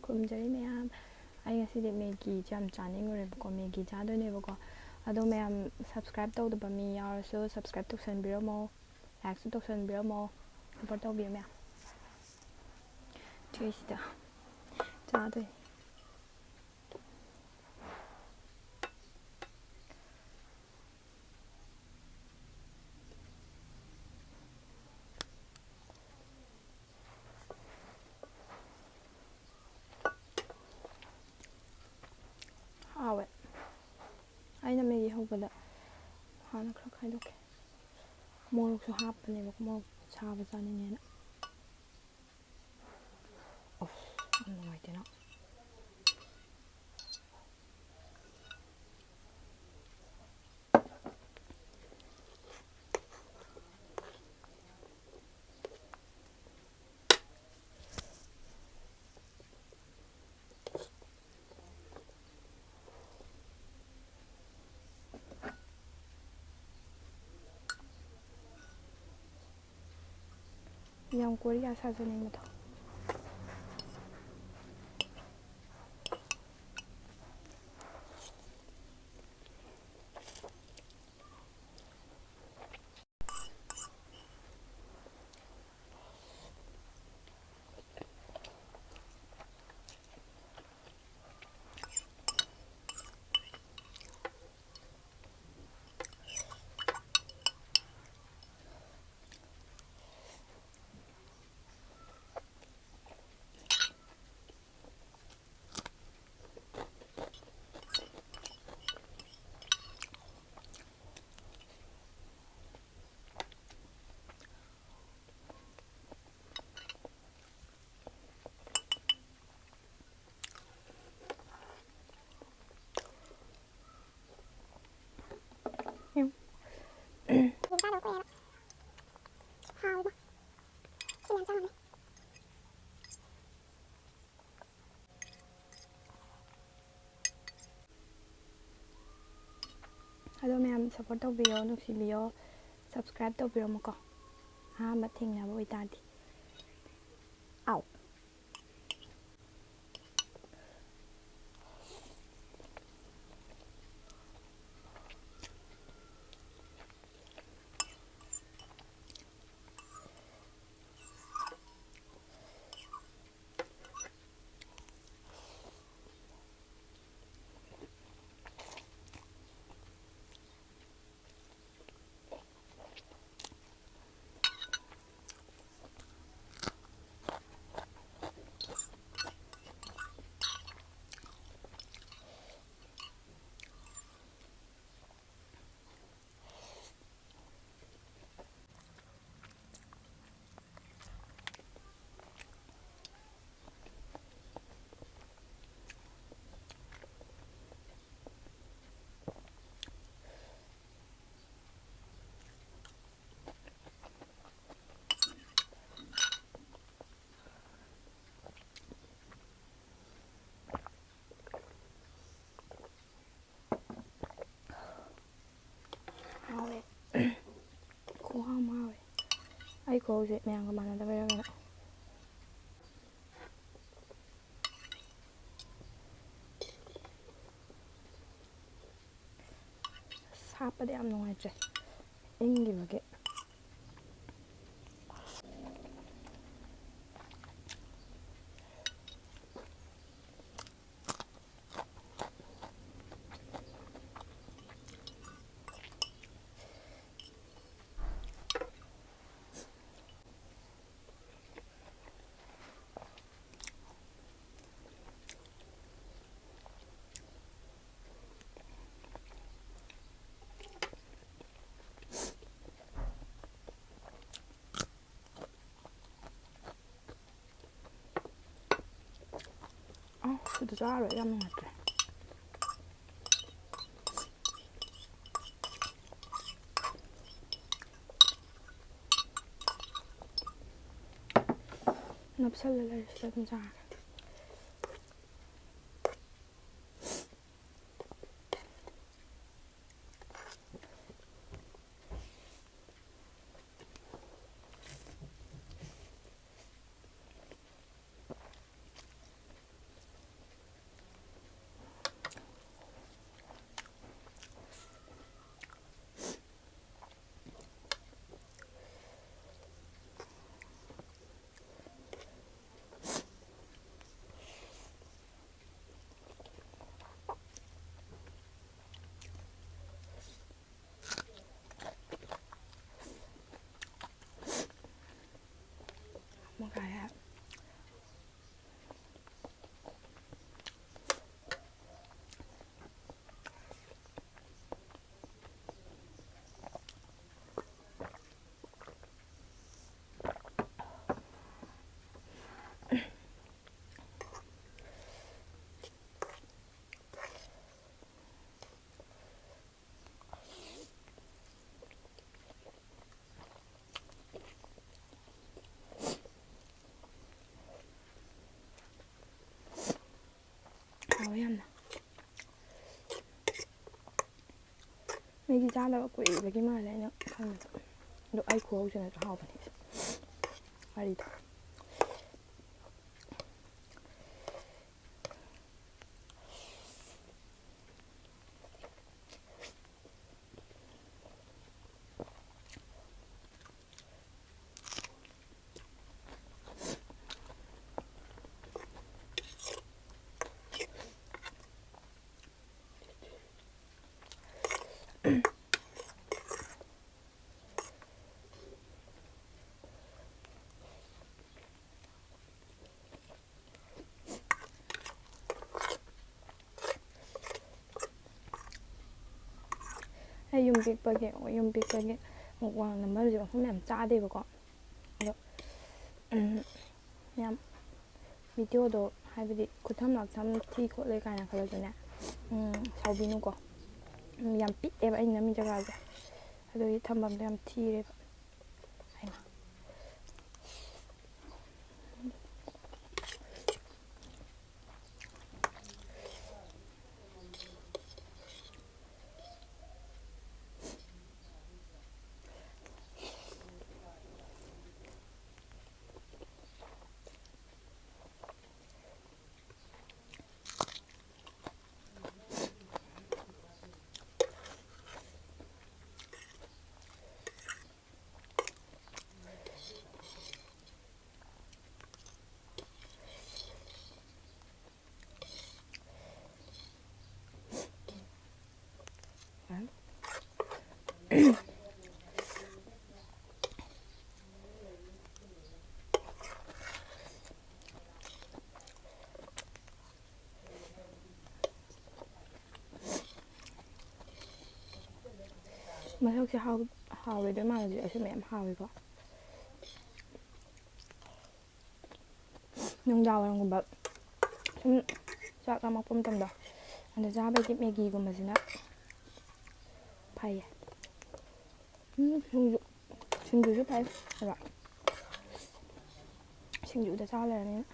ꯈꯨꯔꯨꯝꯖꯔꯤ ꯃꯌꯥꯝ. ꯑꯩ ꯉꯁꯤꯗꯤ ꯃꯦꯒꯤꯁꯦ ꯌꯥꯝ ꯆꯥꯅꯤꯡꯉꯨꯔꯦꯕꯀꯣ, ꯃꯦꯒꯤ ꯆꯥꯗꯣꯏꯅꯦꯕꯀꯣ. ꯑꯗꯣ ꯃꯌꯥꯝ ꯁꯕꯁꯀ꯭ꯔꯥꯏꯕ ꯇꯧꯗꯕ ꯃꯤ ꯌꯥꯎꯔꯁꯨ ꯁꯕꯁꯀ꯭ꯔꯥꯏꯕ ꯇꯧꯁꯟꯕꯤꯔꯝꯃꯣ, ꯂꯥꯏꯛꯁꯨ ꯇꯧꯁꯟꯕꯤꯔꯝꯃꯣ, ꯁꯞꯄꯣꯔꯠ ꯇꯧꯕꯤꯌꯨ ꯃꯌꯥꯝ. ꯁꯤꯗ ꯆꯥꯗꯣꯏꯅꯤ. ꯍꯥꯎꯋꯦ. ꯑꯩꯅ ꯃꯦꯒꯤ ꯍꯧꯕꯗ ꯍꯥꯟꯅ ꯈꯔ ꯈꯥꯏꯗꯣꯛꯀꯦ. ꯃꯣꯔꯣꯛꯁꯨ ꯍꯥꯞꯄꯅꯦꯕꯀꯣ, ꯃꯣꯔꯣꯛ ꯁꯥꯕ ꯆꯥꯅꯤꯡꯉꯦꯅ. ꯌꯥꯝ ꯅꯨꯡꯉꯥꯏꯇꯦꯅ. ꯌꯥꯝ ꯀꯣꯔꯤꯌꯥ ꯁꯥꯖꯅꯤꯡꯕꯗꯣ. ꯑꯗꯣ ꯃꯌꯥꯝ ꯁꯞꯄꯣꯔꯠ ꯇꯧꯕꯤꯌꯣ, ꯅꯨꯡꯁꯤꯕꯤꯌꯣ, ꯁꯕꯁꯀ꯭ꯔꯥꯏꯕ ꯇꯧꯕꯤꯔꯝꯃꯣꯀꯣ, ꯑꯍꯥꯟꯕ ꯊꯦꯡꯅꯕ ꯑꯣꯏꯇꯥꯔꯗꯤ. ꯑꯥꯎ. ꯍꯥꯎꯋꯦ. ꯈꯨꯍꯥꯎ ꯑꯃ ꯍꯥꯎꯋꯦ. ꯑꯩ ꯈꯨꯍꯧꯁꯦ ꯃꯌꯥꯝꯒ ꯃꯥꯟꯅꯗꯕꯩꯔ ꯀꯩꯅꯣ. ꯍꯥꯞꯄꯗꯤ ꯌꯥꯝ ꯅꯨꯡꯉꯥꯏꯇ꯭ꯔꯦ, ꯏꯪꯈꯤꯕꯒꯤ. ꯁꯤꯗ ꯆꯥꯔꯣꯏ, ꯌꯥꯝ ꯅꯨꯡꯉꯥꯏꯇ꯭ꯔꯦ. ꯅꯞꯁꯜꯂ ꯂꯩꯔꯦ, ꯁꯤꯗ ꯑꯗꯨꯝ ꯆꯥꯔꯒꯦ. ꯃꯦꯒꯤ ꯆꯥꯗꯕ ꯀꯨꯏꯕꯒꯤ ꯃꯥꯜꯂꯦ ꯑꯩꯅ ꯈꯟꯕꯗ. ꯑꯗꯣ ꯑꯩ ꯈꯨꯍꯧꯁꯤꯅꯁꯨ ꯍꯥꯎꯕꯅꯤ ꯋꯥꯔꯤꯗꯣ. ꯑꯩ ꯌꯨꯝ ꯄꯤꯛꯄꯒꯤ ꯃꯨꯛꯕꯥꯡ ꯅꯝꯕꯔꯁꯦ ꯃꯐꯝ ꯌꯥꯝ ꯆꯥꯗꯦꯕꯀꯣ. ꯑꯗꯣ ꯌꯥꯝ ꯚꯤꯗꯤꯑꯣꯗꯣ ꯍꯥꯏꯕꯗꯤ ꯈꯨꯊꯝ ꯂꯥꯛꯊꯝ ꯊꯤ ꯈꯣꯠꯂꯦ ꯀꯥꯏꯅ ꯈꯜꯂꯁꯨꯅꯦ ꯁꯥꯎꯕꯤꯅꯨꯀꯣ. ꯌꯥꯝ ꯄꯤꯛꯑꯦꯕ ꯑꯩꯅ ꯅꯝꯃꯤ ꯖꯒꯥꯁꯦ. ꯑꯗꯨꯒꯤ ꯊꯝꯐꯝꯗꯣ ꯌꯥꯝ ꯊꯤꯔꯦꯕ. ꯃꯁꯛꯁꯦ ꯍꯥꯎꯔꯣꯏꯗꯣꯏ ꯃꯥꯜꯂꯗꯤ ꯑꯩꯁꯨ ꯃꯌꯥꯝ ꯍꯥꯎꯋꯦꯀꯣ. ꯅꯨꯡꯗꯥꯡꯋꯥꯏꯔꯝꯒꯨꯝꯕ ꯁꯨꯝ ꯆꯥꯛ ꯂꯥꯝꯃꯛꯄ ꯃꯇꯝꯗꯣ ꯑꯗ ꯆꯥꯕꯒꯤ ꯃꯦꯒꯤꯒꯨꯝꯕꯁꯤꯅ ꯐꯩꯌꯦ. ꯁꯤꯡꯖꯨꯁꯨ ꯐꯩ. ꯑꯗꯣ ꯁꯤꯡꯖꯨꯗ ꯆꯥ ꯂꯩꯔꯕꯅꯤꯅ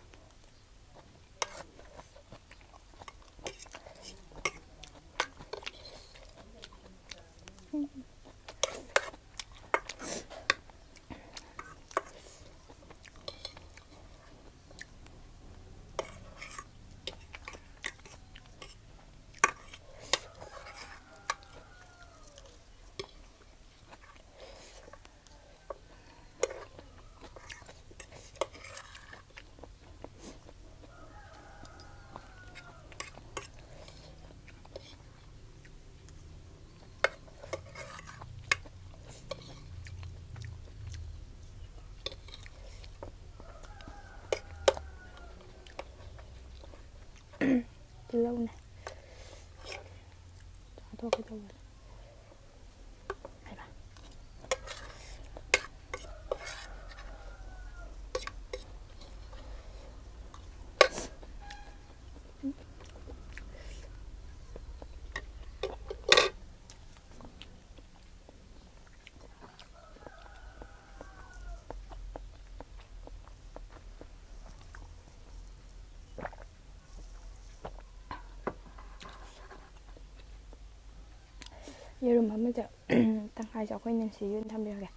ꯇꯤꯜꯍꯧꯅꯦ ꯆꯥꯊꯣꯛꯀꯦ ꯇꯧꯕꯅꯦ. ꯌꯦꯔꯨꯝ ꯑꯃꯁꯦ ꯇꯪꯈꯥꯏꯁꯦ ꯑꯩꯈꯣꯏ ꯅꯟꯁꯤꯒꯤ ꯑꯣꯏꯅ ꯊꯝꯕꯤꯔꯒꯦ.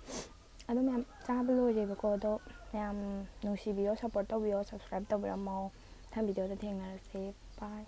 ꯑꯗꯣ ꯃꯌꯥꯝ ꯆꯥꯕ ꯂꯣꯏꯔꯦꯕꯀꯣ. ꯑꯗꯣ ꯃꯌꯥꯝ ꯅꯨꯡꯁꯤꯕꯤꯌꯣ, ꯁꯞꯄꯣꯔꯠ ꯇꯧꯕꯤꯌꯣ, ꯁꯞꯁꯀ꯭ꯔꯥꯏꯞ ꯇꯧꯕꯤꯔꯝꯃꯣ. ꯃꯊꯪ ꯚꯤꯗꯤꯑꯣꯗ ꯊꯦꯡꯅꯔꯁꯦ. ꯕꯥꯏ.